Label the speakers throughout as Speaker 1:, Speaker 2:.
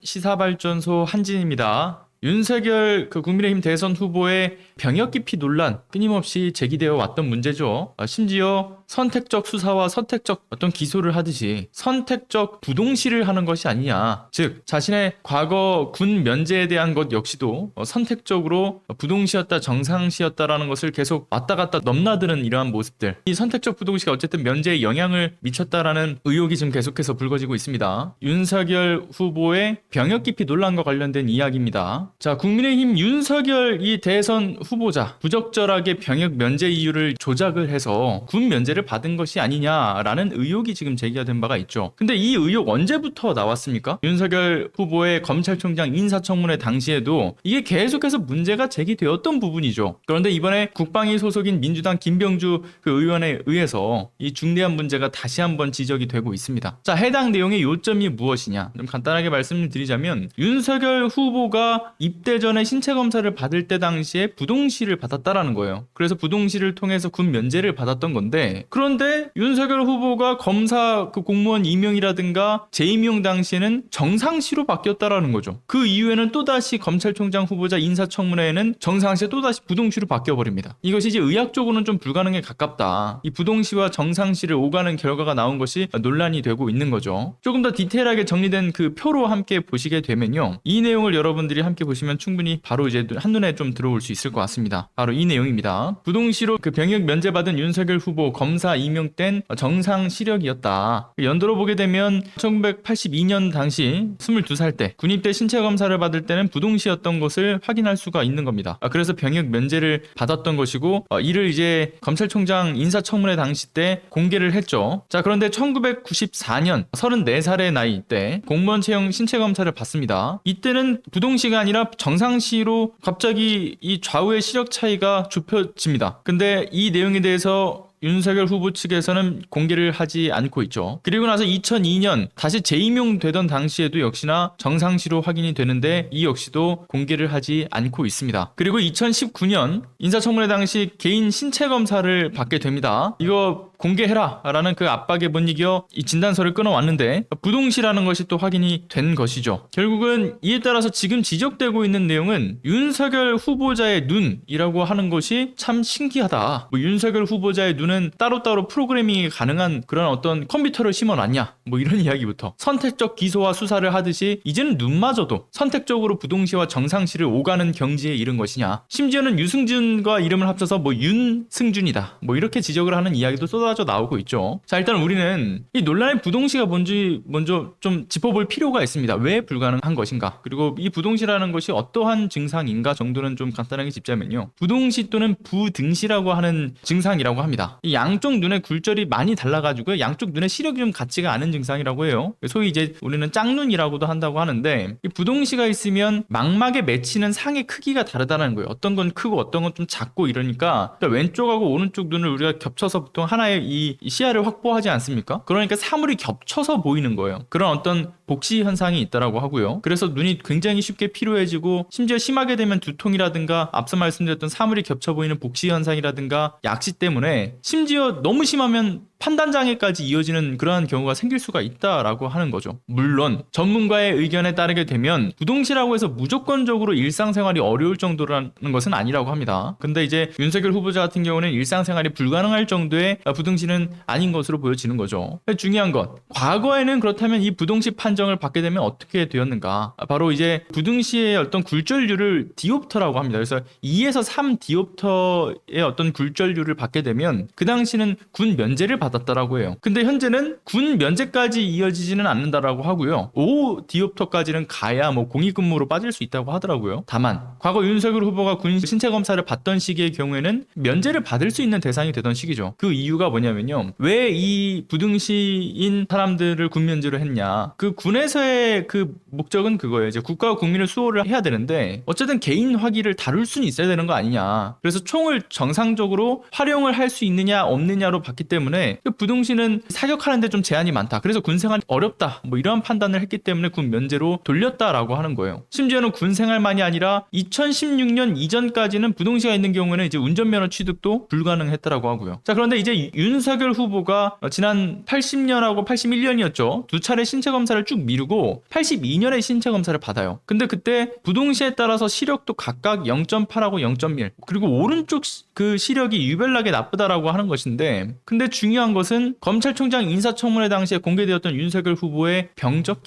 Speaker 1: 시사발전소 한진입니다. 윤석열 국민의힘 대선 후보의 병역 기피 논란 끊임없이 제기되어 왔던 문제죠. 심지어 선택적 수사와 선택적 어떤 기소를 하듯이 선택적 부동시를 하는 것이 아니냐. 즉 자신의 과거 군 면제에 대한 것 역시도 선택적으로 부동시였다 정상시였다라는 것을 계속 왔다 갔다 넘나드는 이러한 모습들. 이 선택적 부동시가 어쨌든 면제에 영향을 미쳤다라는 의혹이 지금 계속해서 불거지고 있습니다. 윤석열 후보의 병역 기피 논란과 관련된 이야기입니다. 자, 국민의힘 윤석열 이 대선 후보자 부적절하게 병역 면제 이유를 조작을 해서 군 면제를 받은 것이 아니냐라는 의혹이 지금 제기가 된 바가 있죠. 근데 이 의혹 언제부터 나왔습니까? 윤석열 후보의 검찰총장 인사청문회 당시에도 이게 계속해서 문제가 제기되었던 부분이죠. 그런데 이번에 국방위 소속인 민주당 김병주 의원에 의해서 이 중대한 문제가 다시 한번 지적이 되고 있습니다. 자, 해당 내용의 요점이 무엇이냐? 좀 간단하게 말씀을 드리자면 윤석열 후보가 입대 전에 신체 검사를 받을 때 당시에 부동시를 받았다라는 거예요. 그래서 부동시를 통해서 군 면제를 받았던 건데, 그런데 윤석열 후보가 검사 공무원 임용이라든가 재임용 당시에는 정상시로 바뀌었다라는 거죠. 그 이후에는 또다시 검찰총장 후보자 인사청문회에는 정상시에 또다시 부동시로 바뀌어버립니다. 이것이 이제 의학적으로는 좀 불가능에 가깝다. 이 부동시와 정상시를 오가는 결과가 나온 것이 논란이 되고 있는 거죠. 조금 더 디테일하게 정리된 그 표로 함께 보시게 되면요, 이 내용을 여러분들이 함께 보시면 충분히 바로 이제 한눈에 좀 들어올 수 있을 것 같습니다. 바로 이 내용입니다. 부동시로 병역 면제받은 윤석열 후보 검사 임용된 정상 시력이었다. 연도로 보게 되면 1982년 당시 22살 때 군입대 신체 검사를 받을 때는 부동시였던 것을 확인할 수가 있는 겁니다. 그래서 병역 면제를 받았던 것이고, 이를 이제 검찰총장 인사청문회 당시 때 공개를 했죠. 자, 그런데 1994년 34살의 나이 때 공무원 채용 신체 검사를 받습니다. 이때는 부동시가 아니라 정상시로 갑자기 이 좌우의 시력 차이가 좁혀집니다. 근데 이 내용에 대해서 윤석열 후보 측에서는 공개를 하지 않고 있죠. 그리고 나서 2002년 다시 재임용되던 당시에도 역시나 정상시로 확인이 되는데 이 역시도 공개를 하지 않고 있습니다. 그리고 2019년 인사청문회 당시 개인 신체 검사를 받게 됩니다. 이거 공개해라 라는 그 압박에 못 이겨 이 진단서를 끊어왔는데 부동시라는 것이 또 확인이 된 것이죠. 결국은 이에 따라서 지금 지적되고 있는 내용은 윤석열 후보자의 눈이라고 하는 것이 참 신기하다. 윤석열 후보자의 눈은 따로따로 프로그래밍이 가능한 그런 어떤 컴퓨터를 심어놨냐, 이런 이야기부터 선택적 기소와 수사를 하듯이 이제는 눈마저도 선택적으로 부동시와 정상시를 오가는 경지에 이른 것이냐, 심지어는 유승준과 이름을 합쳐서 윤승준이다, 이렇게 지적을 하는 이야기도 쏟아져 나오고 있죠. 자, 일단 우리는 이 논란의 부동시가 뭔지 먼저 좀 짚어볼 필요가 있습니다. 왜 불가능한 것인가, 그리고 이 부동시라는 것이 어떠한 증상인가 정도는 좀 간단하게 짚자면요, 부동시 또는 부등시라고 하는 증상이라고 합니다. 이 양쪽 눈의 굴절이 많이 달라가지고 양쪽 눈의 시력이 좀 같지가 않은 증상이라고 해요. 소위 이제 우리는 짝눈이라고도 한다고 하는데, 이 부동시가 있으면 망막에 맺히는 상의 크기가 다르다는 거예요. 어떤 건 크고 어떤 건 좀 작고 이러니까 왼쪽하고 오른쪽 눈을 우리가 겹쳐서 보통 하나의 이 시야를 확보하지 않습니까? 그러니까 사물이 겹쳐서 보이는 거예요. 그런 어떤 복시 현상이 있다라고 하고요. 그래서 눈이 굉장히 쉽게 피로해지고, 심지어 심하게 되면 두통이라든가 앞서 말씀드렸던 사물이 겹쳐 보이는 복시 현상이라든가 약시 때문에 심지어 너무 심하면 판단장애까지 이어지는 그러한 경우가 생길 수가 있다라고 하는 거죠. 물론 전문가의 의견에 따르게 되면 부동시라고 해서 무조건적으로 일상생활이 어려울 정도라는 것은 아니라고 합니다. 근데 이제 윤석열 후보자 같은 경우는 일상생활이 불가능할 정도의 부동시는 아닌 것으로 보여지는 거죠. 중요한 건 과거에는 그렇다면 이 부동시 판정을 받게 되면 어떻게 되었는가, 바로 이제 부등시의 어떤 굴절률을 디옵터라고 합니다. 그래서 2에서 3 디옵터의 어떤 굴절률을 받게 되면 그 당시는 군 면제를 받았다라고 해요. 근데 현재는 군 면제까지 이어지지는 않는다라고 하고요. 5 디옵터까지는 가야 공익근무로 빠질 수 있다고 하더라고요. 다만 과거 윤석열 후보가 군 신체 검사를 받던 시기의 경우에는 면제를 받을 수 있는 대상이 되던 시기죠. 그 이유가 뭐냐면요, 왜 이 부등시인 사람들을 군 면제로 했냐, 그 군에서의 그 목적은 그거예요. 이제 국가와 국민을 수호를 해야 되는데 어쨌든 개인 화기를 다룰 수는 있어야 되는 거 아니냐. 그래서 총을 정상적으로 활용을 할 수 있느냐 없느냐로 봤기 때문에 부동시는 사격하는데 좀 제한이 많다. 그래서 군생활이 어렵다. 이러한 판단을 했기 때문에 군 면제로 돌렸다라고 하는 거예요. 심지어는 군생활만이 아니라 2016년 이전까지는 부동시가 있는 경우에는 이제 운전면허 취득도 불가능했다라고 하고요. 자, 그런데 이제 윤석열 후보가 지난 80년하고 81년이었죠. 두 차례 신체 검사를 쭉 쭉 미루고 82년에 신체 검사를 받아요. 근데 그때 부동시에 따라서 시력도 각각 0.8하고 0.1 그리고 오른쪽 그 시력이 유별나게 나쁘다라고 하는 것인데, 근데 중요한 것은 검찰총장 인사청문회 당시에 공개되었던 윤석열 후보의 병적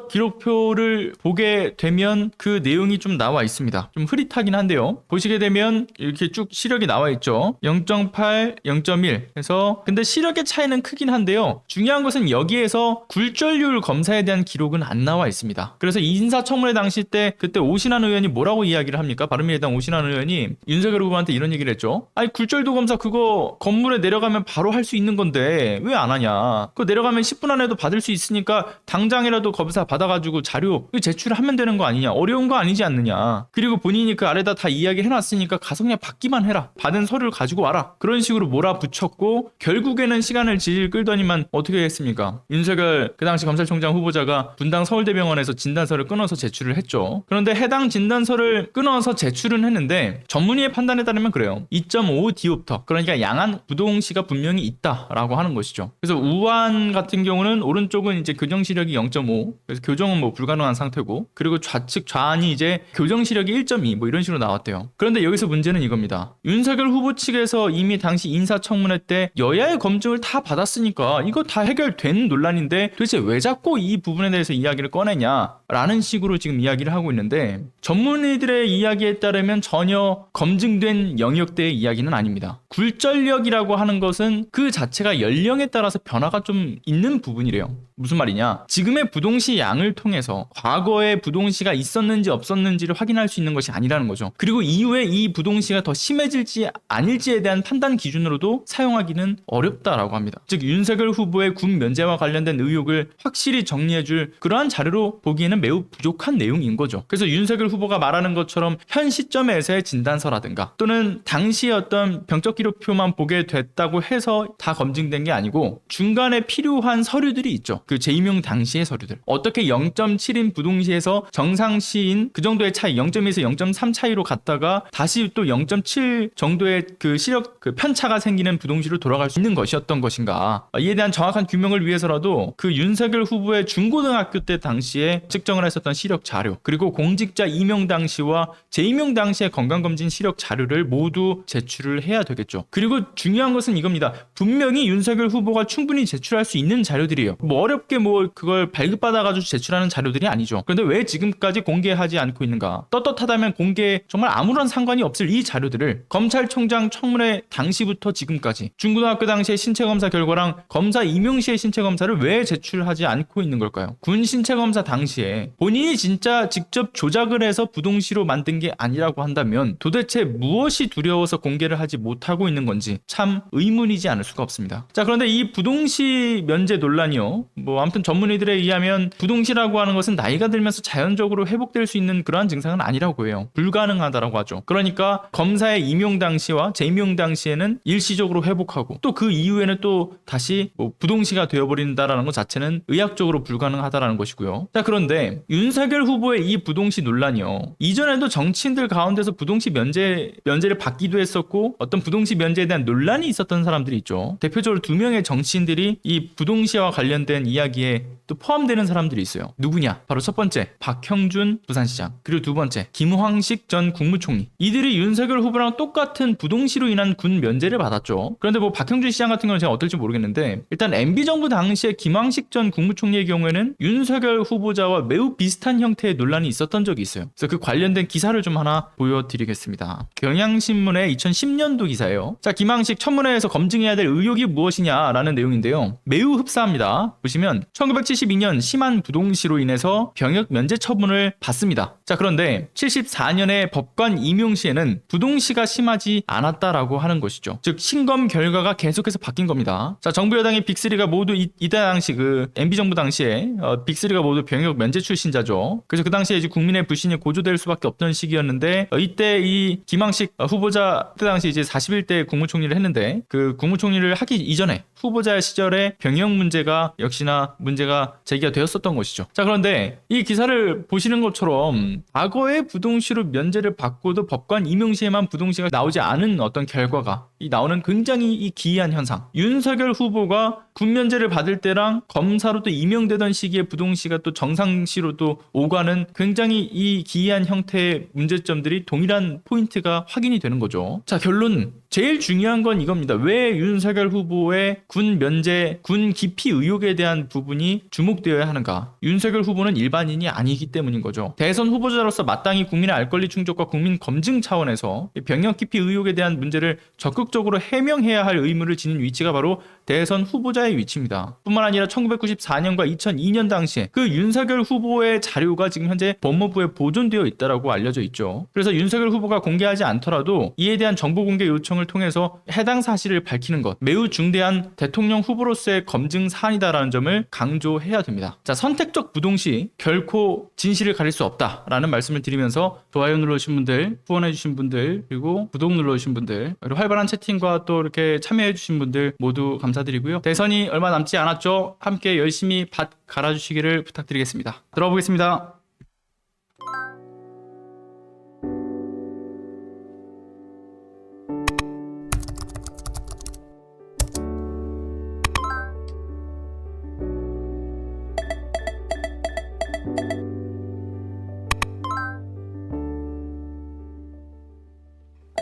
Speaker 1: 기록표를 보게 되면 그 내용이 좀 나와 있습니다. 좀 흐릿하긴 한데요. 보시게 되면 이렇게 쭉 시력이 나와 있죠. 0.8, 0.1 해서, 근데 시력의 차이는 크긴 한데요. 중요한 것은 여기에서 굴절률 검사에 대한 기록은 안 나와 있습니다. 그래서 인사청문회 당시 때 그때 오신환 의원이 뭐라고 이야기를 합니까? 바른미래당 오신환 의원이 윤석열 후보한테 이런 얘기를 했죠. 아니 굴절도 검사 그거 건물에 내려가면 바로 할 수 있는 건데 왜 안 하냐? 그거 내려가면 10분 안에도 받을 수 있으니까 당장이라도 검사 받아가지고 자료 제출하면 되는 거 아니냐? 어려운 거 아니지 않느냐? 그리고 본인이 그 아래다 다 이야기 해놨으니까 가서 그냥 받기만 해라. 받은 서류를 가지고 와라. 그런 식으로 몰아붙였고 결국에는 시간을 질질 끌더니만 어떻게 했습니까? 윤석열 그 당시 검찰총장 후보자가 분당 서울대병원에서 진단서를 끊어서 제출을 했죠. 그런데 해당 진단서를 끊어서 제출은 했는데 전문의의 판단에 따르면 그래요. 2.5 디옵터, 그러니까 양한 부동시가 분명히 있다라고 하는 것이죠. 그래서 우한 같은 경우는 오른쪽은 이제 교정 시력이 0.5, 그래서 교정은 뭐 불가능한 상태고, 그리고 좌측 좌안이 이제 교정 시력이 1.2 뭐 이런 식으로 나왔대요. 그런데 여기서 문제는 이겁니다. 윤석열 후보 측에서 이미 당시 인사청문회 때 여야의 검증을 다 받았으니까 이거 다 해결된 논란인데 도대체 왜 자꾸 이 부분에 대해서 이야기를 꺼내냐라는 식으로 지금 이야기를 하고 있는데, 전문의들의 이야기에 따르면 전혀 검증된 영역대의 이야기는 아닙니다. 굴절력이라고 하는 것은 그 자체가 연령에 따라서 변화가 좀 있는 부분이래요. 무슨 말이냐? 지금의 부동시 양을 통해서 과거에 부동시가 있었는지 없었는지를 확인할 수 있는 것이 아니라는 거죠. 그리고 이후에 이 부동시가 더 심해질지 아닐지에 대한 판단 기준으로도 사용하기는 어렵다라고 합니다. 즉 윤석열 후보의 군 면제와 관련된 의혹을 확실히 정리해줄 그러한 자료로 보기에는 매우 부족한 내용인 거죠. 그래서 윤석열 후보가 말하는 것처럼 현 시점에서의 진단서라든가 또는 당시의 어떤 병적 기록표만 보게 됐다고 해서 다 검증된 게 아니고 중간에 필요한 서류들이 있죠. 그 재임용 당시의 서류들. 어떻게 0.7인 부동시에서 정상시인 그 정도의 차이 0.2에서 0.3 차이로 갔다가 다시 또 0.7 정도의 그 시력 그 편차가 생기는 부동시로 돌아갈 수 있는 것이었던 것인가. 이에 대한 정확한 규명을 위해서라도 그 윤석열 후보의 중고등학교 때 당시에 측정을 했었던 시력 자료, 그리고 공직자 임용 당시와 재임용 당시의 건강검진 시력 자료를 모두 제출을 해야 되겠죠. 그리고 중요한 것은 이겁니다. 분명히 윤석열 후보가 충분히 제출할 수 있는 자료들이에요. 뭐 어렵게 뭐 그걸 발급받아가지고 제출하는 자료들이 아니죠. 그런데 왜 지금까지 공개하지 않고 있는가? 떳떳하다면 공개에 정말 아무런 상관이 없을 이 자료들을 검찰총장 청문회 당시부터 지금까지 중고등학교 당시의 신체검사 결과랑 검사 임용 시의 신체검사를 왜 제출하지 않고 있는 걸까요? 군 신체검사 당시에 본인이 진짜 직접 조작을 해서 부동시로 만든 게 아니라고 한다면 도대체 무엇이 두려워서 공개를 하지 못하고 있는 건지 참 의문이지 않을 수가 없습니다. 자, 그런데 이 부동시 면제 논란이요. 뭐 아무튼 전문의들에 의하면 부동시라고 하는 것은 나이가 들면서 자연적으로 회복될 수 있는 그러한 증상은 아니라고 해요. 불가능하다라고 하죠. 그러니까 검사의 임용 당시와 재임용 당시에는 일시적으로 회복하고 또 그 이후에는 또 다시 뭐 부동시가 되어버린다라는 것 자체는 의학적으로 불가능하다라는 것이고요. 자, 그런데 윤석열 후보의 이 부동시 논란이요. 이전에도 정치인들 가운데서 부동시 면제를 받기도 했었고 어떤 부동시 면제에 대한 논란이 있었던 사람들이 있죠. 대표적으로 2명의 정치인들이 이 부동시와 관련된 이야기에 또 포함되는 사람들이 있어요. 누구냐? 바로 첫 번째 박형준 부산시장, 그리고 두 번째 김황식 전 국무총리. 이들이 윤석열 후보랑 똑같은 부동시로 인한 군 면제를 받았죠. 그런데 뭐 박형준 시장 같은 경우는 제가 어떨지 모르겠는데 일단 MB정부 당시에 김황식 전 국무총리의 경우에는 윤석열 후보자와 매우 비슷한 형태의 논란이 있었던 적이 있어요. 그래서 그 관련된 기사를 좀 하나 보여드리겠습니다. 경향신문의 2010년도 기사예요. 자, 김황식 청문회에서 검증해야 될 의혹이 무엇이냐라는 내용인데요. 매우 흡사합니다. 보시면 1972년 심한 부동시로 인해서 병역 면제 처분을 받습니다. 자, 그런데 74년에 법관 임용 시에는 부동시가 심하지 않았다라고 하는 것이죠. 즉 신검 결과가 계속해서 바뀐 겁니다. 자, 정부 여당의 빅3가 모두 이때 당시 그 MB정부 당시에 빅3가 모두 병역 면제 출신자죠. 그래서 그 당시에 이제 국민의 불신이 고조될 수밖에 없던 시기였는데 이때 이 김황식 후보자 그때 당시 이제 41대 국무총리를 했는데 그 국무총리를 하기 이전에 후보자 시절에 병역 문제가 역시나 의혹이나 문제가 제기가 되었었던 것이죠. 자, 그런데 이 기사를 보시는 것처럼 과거에 부동시로 면제를 받고도 법관 임용 시에만 부동시가 나오지 않은 어떤 결과가 나오는 굉장히 이 기이한 현상. 윤석열 후보가 군면제를 받을 때랑 검사로 또 임명되던 시기에 부동시가 또 정상시로 또 오가는 굉장히 이 기이한 형태의 문제점들이 동일한 포인트가 확인이 되는 거죠. 자, 결론. 제일 중요한 건 이겁니다. 왜 윤석열 후보의 군 면제, 군 기피 의혹에 대한 부분이 주목되어야 하는가? 윤석열 후보는 일반인이 아니기 때문인 거죠. 대선 후보자로서 마땅히 국민의 알 권리 충족과 국민 검증 차원에서 병역 기피 의혹에 대한 문제를 적극적으로 해명해야 할 의무를 지닌 위치가 바로 대선 후보자의 위치입니다. 뿐만 아니라 1994년과 2002년 당시에 그 윤석열 후보의 자료가 지금 현재 법무부에 보존되어 있다고 알려져 있죠. 그래서 윤석열 후보가 공개하지 않더라도 이에 대한 정보 공개 요청을 통해서 해당 사실을 밝히는 것, 매우 중대한 대통령 후보로서의 검증 사안이다라는 점을 강조해야 됩니다. 자, 선택적 부동시 결코 진실을 가릴 수 없다라는 말씀을 드리면서 좋아요 눌러주신 분들, 후원해주신 분들, 그리고 구독 눌러주신 분들, 그리고 활발한 채팅과 또 이렇게 참여해주신 분들 모두 감사드리고요. 대선이 얼마 남지 않았죠? 함께 열심히 밭 갈아주시기를 부탁드리겠습니다. 들어보겠습니다.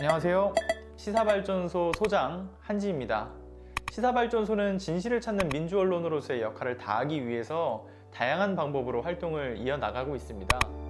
Speaker 1: 안녕하세요. 시사발전소 소장 한지입니다. 시사발전소는 진실을 찾는 민주언론으로서의 역할을 다하기 위해서 다양한 방법으로 활동을 이어나가고 있습니다.